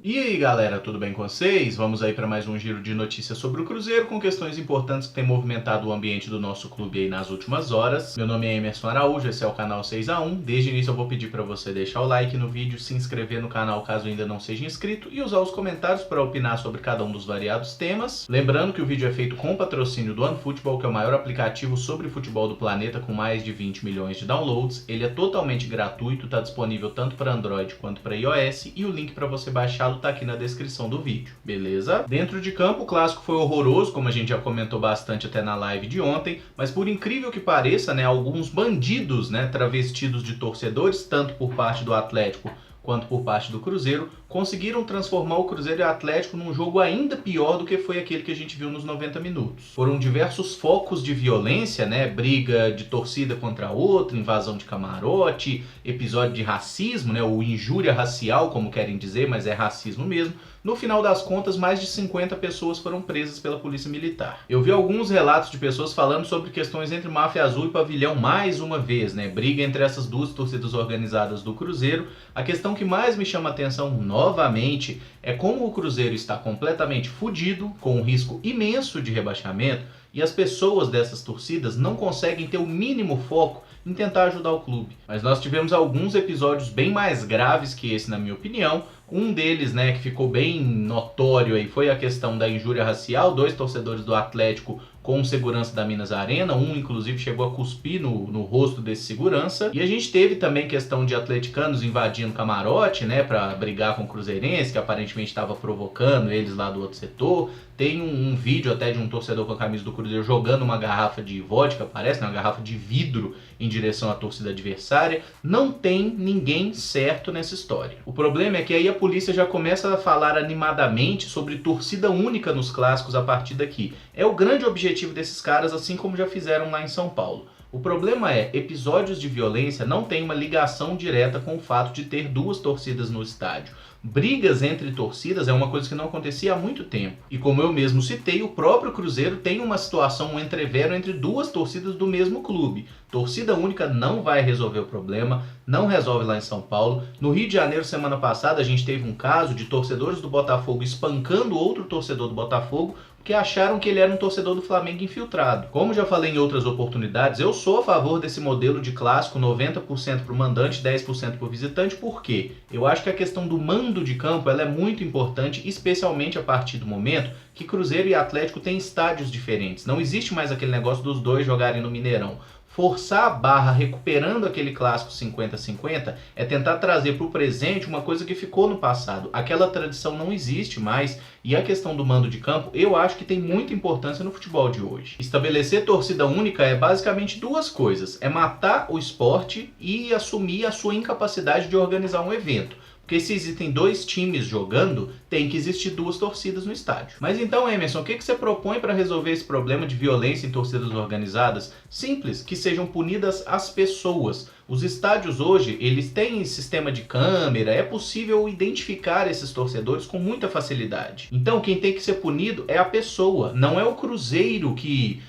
E aí galera, tudo bem com vocês? Vamos aí para mais um giro de notícias sobre o Cruzeiro com questões importantes que têm movimentado o ambiente do nosso clube aí nas últimas horas. Meu nome é Emerson Araújo, esse é o canal 6x1. Desde o início eu vou pedir para você deixar o like no vídeo, se inscrever no canal caso ainda não seja inscrito e usar os comentários para opinar sobre cada um dos variados temas. Lembrando que o vídeo é feito com patrocínio do OneFootball, que é o maior aplicativo sobre futebol do planeta com mais de 20 milhões de downloads. Ele é totalmente gratuito, está disponível tanto para Android quanto para iOS e o link para você baixá-lo tá aqui na descrição do vídeo, beleza? Dentro de campo, o clássico foi horroroso, como a gente já comentou bastante até na live de ontem, mas por incrível que pareça, alguns bandidos, travestidos de torcedores, tanto por parte do Atlético quanto por parte do Cruzeiro, conseguiram transformar o Cruzeiro e o Atlético num jogo ainda pior do que foi aquele que a gente viu nos 90 minutos. Foram diversos focos de violência, briga de torcida contra outra, invasão de camarote, episódio de racismo, ou injúria racial, como querem dizer, mas é racismo mesmo. No final das contas, mais de 50 pessoas foram presas pela polícia militar. Eu vi alguns relatos de pessoas falando sobre questões entre Máfia Azul e Pavilhão mais uma vez, briga entre essas duas torcidas organizadas do Cruzeiro. A questão que mais me chama a atenção novamente é como o Cruzeiro está completamente fudido, com um risco imenso de rebaixamento, e as pessoas dessas torcidas não conseguem ter o mínimo foco em tentar ajudar o clube. Mas nós tivemos alguns episódios bem mais graves que esse, na minha opinião. Um deles, que ficou bem notório aí, foi a questão da injúria racial. 2 torcedores do Atlético com segurança da Minas Arena, um inclusive chegou a cuspir no rosto desse segurança. E a gente teve também questão de atleticanos invadindo camarote, para brigar com o cruzeirense, que aparentemente estava provocando eles lá do outro setor. Tem um vídeo até de um torcedor com a camisa do Cruzeiro jogando uma garrafa de vodka, parece, uma garrafa de vidro em direção à torcida adversária. Não tem ninguém certo nessa história. O problema é que aí a polícia já começa a falar animadamente sobre torcida única nos clássicos a partir daqui. É o grande objetivo desses caras, assim como já fizeram lá em São Paulo. O problema é, episódios de violência não têm uma ligação direta com o fato de ter 2 torcidas no estádio. Brigas entre torcidas é uma coisa que não acontecia há muito tempo. E como eu mesmo citei, o próprio Cruzeiro tem uma situação, um entrevero entre 2 torcidas do mesmo clube. Torcida única não vai resolver o problema, não resolve lá em São Paulo. No Rio de Janeiro, semana passada, a gente teve um caso de torcedores do Botafogo espancando outro torcedor do Botafogo porque acharam que ele era um torcedor do Flamengo infiltrado. Como já falei em outras oportunidades, eu sou a favor desse modelo de clássico 90% para o mandante, 10% para o visitante. Por quê? Eu acho que a questão do mando de campo ela é muito importante, especialmente a partir do momento que Cruzeiro e Atlético têm estádios diferentes. Não existe mais aquele negócio dos 2 jogarem no Mineirão. Forçar a barra recuperando aquele clássico 50-50 é tentar trazer para o presente uma coisa que ficou no passado. Aquela tradição não existe mais e a questão do mando de campo eu acho que tem muita importância no futebol de hoje. Estabelecer torcida única é basicamente 2 coisas. É matar o esporte e assumir a sua incapacidade de organizar um evento. Porque se existem 2 times jogando, tem que existir 2 torcidas no estádio. Mas então, Emerson, o que você propõe para resolver esse problema de violência em torcidas organizadas? Simples, que sejam punidas as pessoas. Os estádios hoje, eles têm sistema de câmera, é possível identificar esses torcedores com muita facilidade. Então, quem tem que ser punido é a pessoa, não é o Cruzeiro que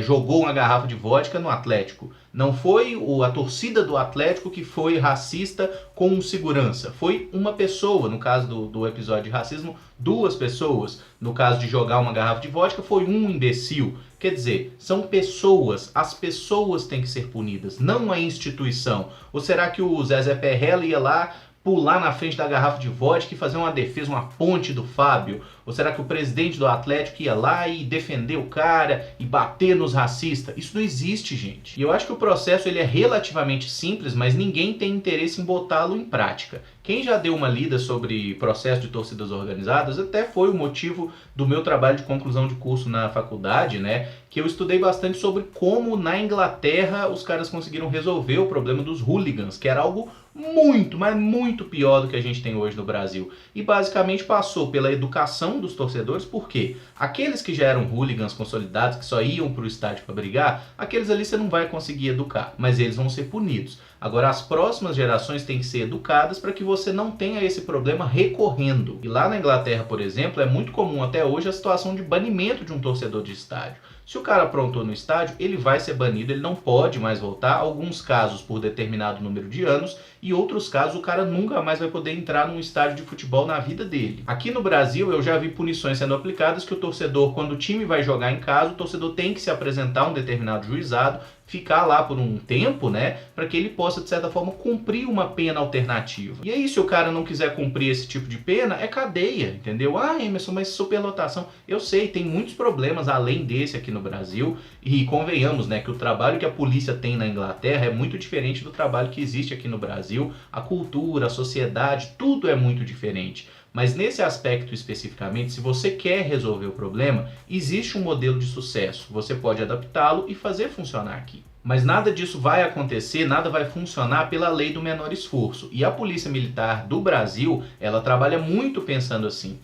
jogou uma garrafa de vodka no Atlético. Não foi a torcida do Atlético que foi racista com um segurança. Foi uma pessoa, no caso do episódio de racismo, 2 pessoas. No caso de jogar uma garrafa de vodka, foi um imbecil. Quer dizer, são pessoas, as pessoas têm que ser punidas, não a instituição. Ou será que o Zezé Perrella ia lá pular na frente da garrafa de vodka e fazer uma defesa, uma ponte do Fábio? Ou será que o presidente do Atlético ia lá e defender o cara e bater nos racistas? Isso não existe, gente. E eu acho que o processo ele é relativamente simples, mas ninguém tem interesse em botá-lo em prática. Quem já deu uma lida sobre processo de torcidas organizadas, até foi o motivo do meu trabalho de conclusão de curso na faculdade, que eu estudei bastante sobre como na Inglaterra os caras conseguiram resolver o problema dos hooligans, que era algo muito, mas muito pior do que a gente tem hoje no Brasil. E basicamente passou pela educação dos torcedores, porque aqueles que já eram hooligans consolidados, que só iam para o estádio para brigar, aqueles ali você não vai conseguir educar, mas eles vão ser punidos. Agora as próximas gerações têm que ser educadas para que você não tenha esse problema recorrendo. E lá na Inglaterra, por exemplo, é muito comum até hoje a situação de banimento de um torcedor de estádio. Se o cara aprontou no estádio, ele vai ser banido, ele não pode mais voltar, alguns casos por determinado número de anos, e outros casos o cara nunca mais vai poder entrar num estádio de futebol na vida dele. Aqui no Brasil eu já vi punições sendo aplicadas que o torcedor, quando o time vai jogar em casa, o torcedor tem que se apresentar a um determinado juizado, ficar lá por um tempo, né, para que ele possa, de certa forma, cumprir uma pena alternativa. E aí, se o cara não quiser cumprir esse tipo de pena, é cadeia, entendeu? Ah, Emerson, mas superlotação. Eu sei, tem muitos problemas além desse aqui no Brasil, e convenhamos, né, que o trabalho que a polícia tem na Inglaterra é muito diferente do trabalho que existe aqui no Brasil. A cultura, a sociedade, tudo é muito diferente. Mas nesse aspecto especificamente, se você quer resolver o problema, existe um modelo de sucesso. Você pode adaptá-lo e fazer funcionar aqui. Mas nada disso vai acontecer, nada vai funcionar pela lei do menor esforço. E a Polícia Militar do Brasil, ela trabalha muito pensando assim.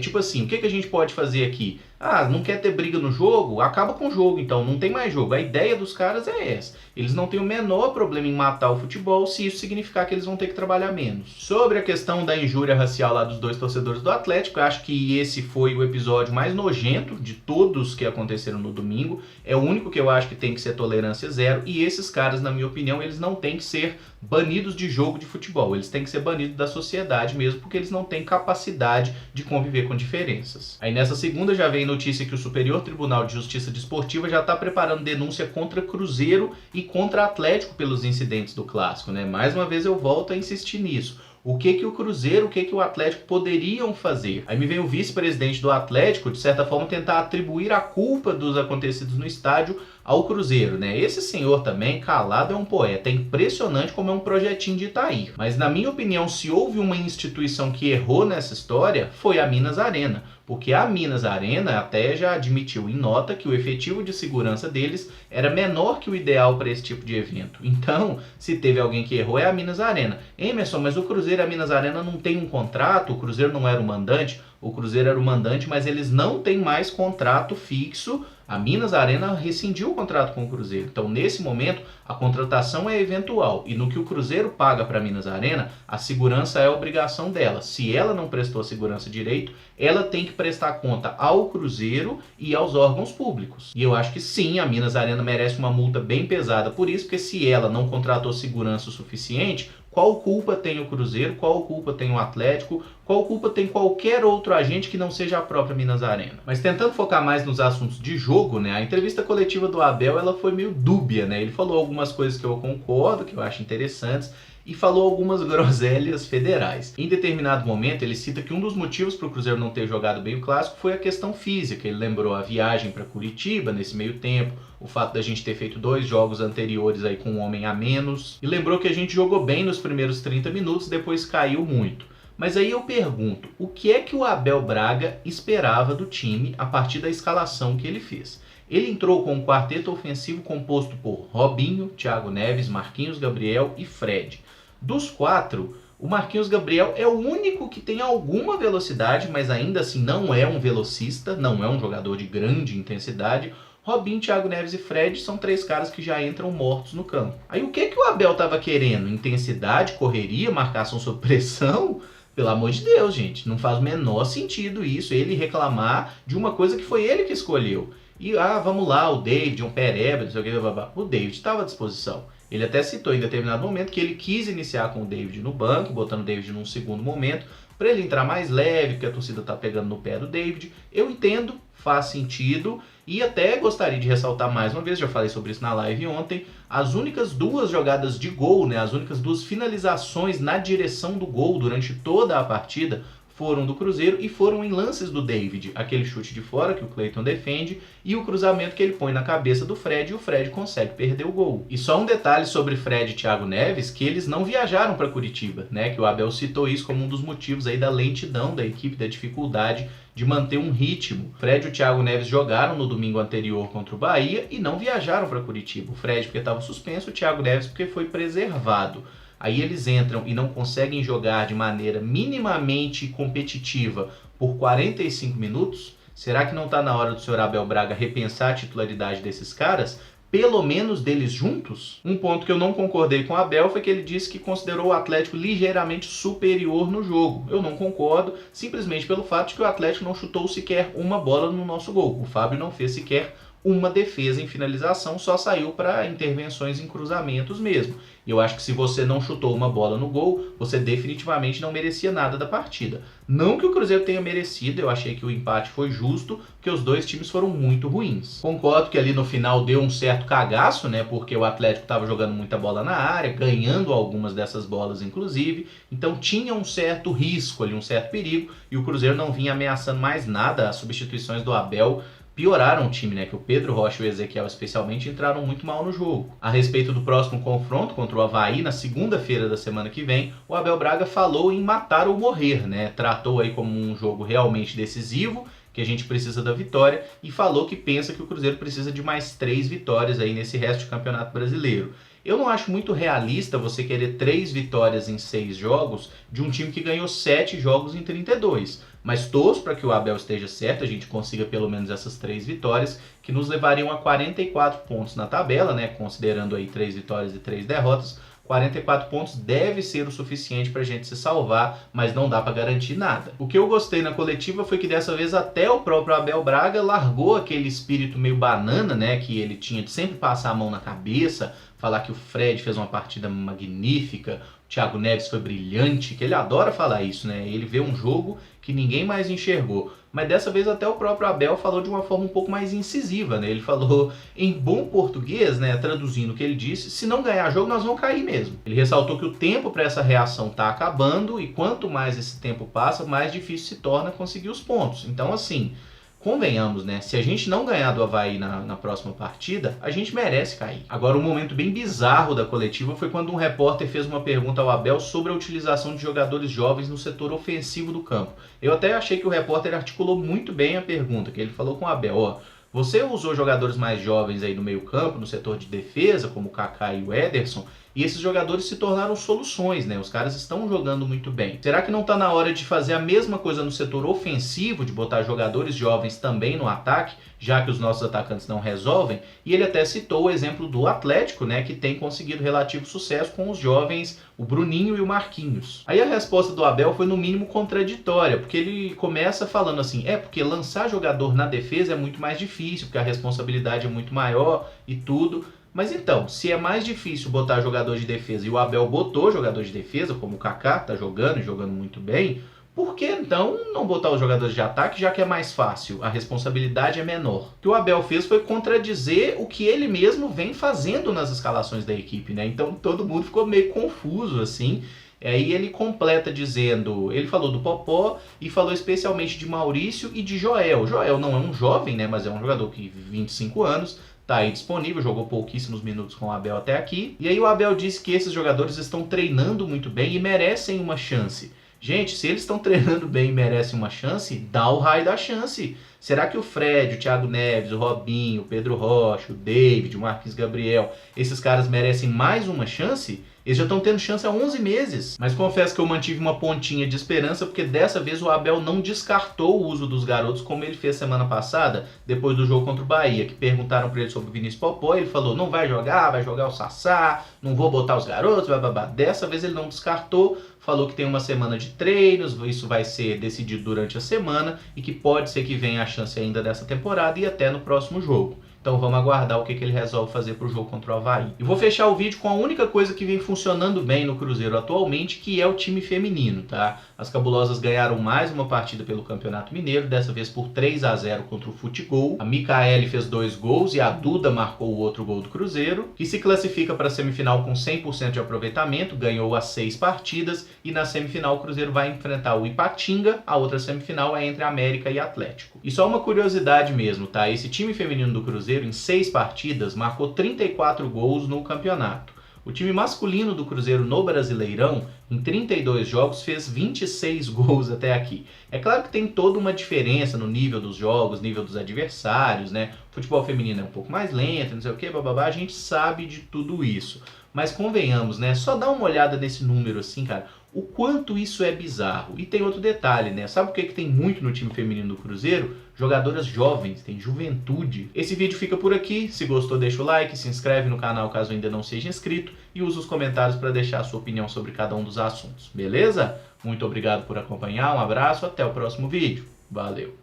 Tipo assim, o que a gente pode fazer aqui? Ah, não quer ter briga no jogo? Acaba com o jogo, então não tem mais jogo. A ideia dos caras é essa. Eles não têm o menor problema em matar o futebol se isso significar que eles vão ter que trabalhar menos. Sobre a questão da injúria racial lá dos dois torcedores do Atlético, eu acho que esse foi o episódio mais nojento de todos que aconteceram no domingo. É o único que eu acho que tem que ser tolerância zero. E esses caras, na minha opinião, eles não têm que ser banidos de jogo de futebol. Eles têm que ser banidos da sociedade mesmo, porque eles não têm capacidade de conviver com diferenças. Aí nessa segunda já veio notícia que o Superior Tribunal de Justiça Desportiva já está preparando denúncia contra Cruzeiro e contra Atlético pelos incidentes do Clássico, né? Mais uma vez eu volto a insistir nisso. O que o Cruzeiro, o que o Atlético poderiam fazer? Aí me vem o vice-presidente do Atlético, de certa forma, tentar atribuir a culpa dos acontecidos no estádio ao Cruzeiro, né? Esse senhor também, calado, é um poeta. É impressionante como é um projetinho de Itair. Mas na minha opinião, se houve uma instituição que errou nessa história, foi a Minas Arena. Porque a Minas Arena até já admitiu em nota que o efetivo de segurança deles era menor que o ideal para esse tipo de evento. Então, se teve alguém que errou, é a Minas Arena. Emerson, mas o Cruzeiro e a Minas Arena não tem um contrato? O Cruzeiro não era o mandante? O Cruzeiro era o mandante, mas eles não têm mais contrato fixo. A Minas Arena rescindiu o contrato com o Cruzeiro. Então, nesse momento, a contratação é eventual. E no que o Cruzeiro paga para a Minas Arena, a segurança é a obrigação dela. Se ela não prestou a segurança direito, ela tem que prestar conta ao Cruzeiro e aos órgãos públicos. E eu acho que sim, a Minas Arena merece uma multa bem pesada por isso, porque se ela não contratou segurança o suficiente, qual culpa tem o Cruzeiro, qual culpa tem o Atlético, qual culpa tem qualquer outro agente que não seja a própria Minas Arena. Mas tentando focar mais nos assuntos de jogo, né, a entrevista coletiva do Abel ela foi meio dúbia, né? Ele falou algumas coisas que eu concordo, que eu acho interessantes, e falou algumas groselhas federais. Em determinado momento, ele cita que um dos motivos para o Cruzeiro não ter jogado bem o Clássico foi a questão física. Ele lembrou a viagem para Curitiba nesse meio tempo, o fato da gente ter feito 2 jogos anteriores aí com um homem a menos, e lembrou que a gente jogou bem nos primeiros 30 minutos, depois caiu muito. Mas aí eu pergunto, o que é que o Abel Braga esperava do time a partir da escalação que ele fez? Ele entrou com um quarteto ofensivo composto por Robinho, Thiago Neves, Marquinhos Gabriel e Fred. Dos 4, o Marquinhos Gabriel é o único que tem alguma velocidade, mas ainda assim não é um velocista, não é um jogador de grande intensidade. Robinho, Thiago Neves e Fred são 3 caras que já entram mortos no campo. Aí o que o Abel estava querendo? Intensidade, correria, marcação sob pressão? Pelo amor de Deus, gente, não faz o menor sentido isso, ele reclamar de uma coisa que foi ele que escolheu. E, vamos lá, o David, um pereba, não sei o que, o David estava à disposição. Ele até citou em determinado momento que ele quis iniciar com o David no banco, botando o David num segundo momento, para ele entrar mais leve, porque a torcida está pegando no pé do David. Eu entendo, faz sentido, e até gostaria de ressaltar mais uma vez, já falei sobre isso na live ontem, as únicas 2 jogadas de gol, né, as únicas 2 finalizações na direção do gol durante toda a partida, foram do Cruzeiro e foram em lances do David. Aquele chute de fora que o Cleiton defende e o cruzamento que ele põe na cabeça do Fred e o Fred consegue perder o gol. E só um detalhe sobre Fred e Thiago Neves, que eles não viajaram para Curitiba, né? Que o Abel citou isso como um dos motivos aí da lentidão da equipe, da dificuldade de manter um ritmo. Fred e o Thiago Neves jogaram no domingo anterior contra o Bahia e não viajaram para Curitiba. O Fred porque estava suspenso, o Thiago Neves porque foi preservado. Aí eles entram e não conseguem jogar de maneira minimamente competitiva por 45 minutos? Será que não está na hora do senhor Abel Braga repensar a titularidade desses caras? Pelo menos deles juntos? Um ponto que eu não concordei com o Abel foi que ele disse que considerou o Atlético ligeiramente superior no jogo. Eu não concordo, simplesmente pelo fato de que o Atlético não chutou sequer uma bola no nosso gol. O Fábio não fez sequer uma defesa em finalização, só saiu para intervenções em cruzamentos mesmo. E eu acho que se você não chutou uma bola no gol, você definitivamente não merecia nada da partida. Não que o Cruzeiro tenha merecido, eu achei que o empate foi justo, porque os dois times foram muito ruins. Concordo que ali no final deu um certo cagaço, né? Porque o Atlético estava jogando muita bola na área, ganhando algumas dessas bolas inclusive, então tinha um certo risco ali, um certo perigo, e o Cruzeiro não vinha ameaçando mais nada. As substituições do Abel pioraram o time, né? Que o Pedro Rocha e o Ezequiel especialmente entraram muito mal no jogo. A respeito do próximo confronto contra o Avaí, na segunda-feira da semana que vem, o Abel Braga falou em matar ou morrer, né? Tratou aí como um jogo realmente decisivo, que a gente precisa da vitória, e falou que pensa que o Cruzeiro precisa de mais 3 vitórias aí nesse resto de Campeonato Brasileiro. Eu não acho muito realista você querer 3 vitórias em 6 jogos de um time que ganhou 7 jogos em 32. Mas torço para que o Abel esteja certo, a gente consiga pelo menos essas 3 vitórias, que nos levariam a 44 pontos na tabela, né? Considerando aí 3 vitórias e 3 derrotas. 44 pontos deve ser o suficiente para a gente se salvar, mas não dá para garantir nada. O que eu gostei na coletiva foi que dessa vez até o próprio Abel Braga largou aquele espírito meio banana, né, que ele tinha de sempre passar a mão na cabeça, falar que o Fred fez uma partida magnífica, o Thiago Neves foi brilhante, que ele adora falar isso, né? Ele vê um jogo que ninguém mais enxergou. Mas dessa vez até o próprio Abel falou de uma forma um pouco mais incisiva, né? Ele falou em bom português, né, traduzindo o que ele disse, se não ganhar jogo nós vamos cair mesmo. Ele ressaltou que o tempo para essa reação está acabando e quanto mais esse tempo passa, mais difícil se torna conseguir os pontos. Então assim, convenhamos, né? Se a gente não ganhar do Avaí na próxima partida, a gente merece cair. Agora, um momento bem bizarro da coletiva foi quando um repórter fez uma pergunta ao Abel sobre a utilização de jogadores jovens no setor ofensivo do campo. Eu até achei que o repórter articulou muito bem a pergunta, que ele falou com o Abel, ó, você usou jogadores mais jovens aí no meio campo, no setor de defesa, como o Kaká e o Ederson, e esses jogadores se tornaram soluções, né? Os caras estão jogando muito bem. Será que não está na hora de fazer a mesma coisa no setor ofensivo, de botar jogadores jovens também no ataque, já que os nossos atacantes não resolvem? E ele até citou o exemplo do Atlético, né, que tem conseguido relativo sucesso com os jovens, o Bruninho e o Marquinhos. Aí a resposta do Abel foi no mínimo contraditória, porque ele começa falando assim, porque lançar jogador na defesa é muito mais difícil, porque a responsabilidade é muito maior e tudo. Mas então, se é mais difícil botar jogador de defesa e o Abel botou jogador de defesa, como o Kaká tá jogando e jogando muito bem, por que então não botar os jogadores de ataque, já que é mais fácil, a responsabilidade é menor? O que o Abel fez foi contradizer o que ele mesmo vem fazendo nas escalações da equipe, né? Então todo mundo ficou meio confuso assim. Aí ele completa dizendo, ele falou do Popó e falou especialmente de Maurício e de Joel. Joel não é um jovem, né, mas é um jogador que 25 anos, tá aí disponível, jogou pouquíssimos minutos com o Abel até aqui. E aí o Abel disse que esses jogadores estão treinando muito bem e merecem uma chance. Gente, se eles estão treinando bem e merecem uma chance, dá o raio da chance. Será que o Fred, o Thiago Neves, o Robinho, o Pedro Rocha, o David, o Marquinhos Gabriel, esses caras merecem mais uma chance? Eles já estão tendo chance há 11 meses. Mas confesso que eu mantive uma pontinha de esperança, porque dessa vez o Abel não descartou o uso dos garotos como ele fez semana passada, depois do jogo contra o Bahia, que perguntaram para ele sobre o Vinícius Popó, ele falou, não vai jogar o Sassá, não vou botar os garotos, bababá. Dessa vez ele não descartou, falou que tem uma semana de treinos, isso vai ser decidido durante a semana e que pode ser que venha a chance ainda dessa temporada e até no próximo jogo. Então vamos aguardar o que ele resolve fazer para o jogo contra o Avaí. E vou fechar o vídeo com a única coisa que vem funcionando bem no Cruzeiro atualmente, que é o time feminino, tá? As cabulosas ganharam mais uma partida pelo Campeonato Mineiro, dessa vez por 3-0 contra o Futebol. A Micaele fez 2 gols e a Duda marcou o outro gol do Cruzeiro, que se classifica para a semifinal com 100% de aproveitamento, ganhou as 6 partidas e na semifinal o Cruzeiro vai enfrentar o Ipatinga, a outra semifinal é entre América e Atlético. E só uma curiosidade mesmo, tá? Esse time feminino do Cruzeiro em 6 partidas marcou 34 gols no campeonato. O time masculino do Cruzeiro no Brasileirão, em 32 jogos, fez 26 gols até aqui. É claro que tem toda uma diferença no nível dos jogos, nível dos adversários, né? O futebol feminino é um pouco mais lento, não sei o que, bababá, a gente sabe de tudo isso. Mas convenhamos, né? Só dá uma olhada nesse número assim, cara, o quanto isso é bizarro. E tem outro detalhe, né? Sabe o que tem muito no time feminino do Cruzeiro? Jogadoras jovens, tem juventude. Esse vídeo fica por aqui. Se gostou, deixa o like, se inscreve no canal caso ainda não seja inscrito e usa os comentários para deixar a sua opinião sobre cada um dos assuntos. Beleza? Muito obrigado por acompanhar, um abraço, até o próximo vídeo. Valeu!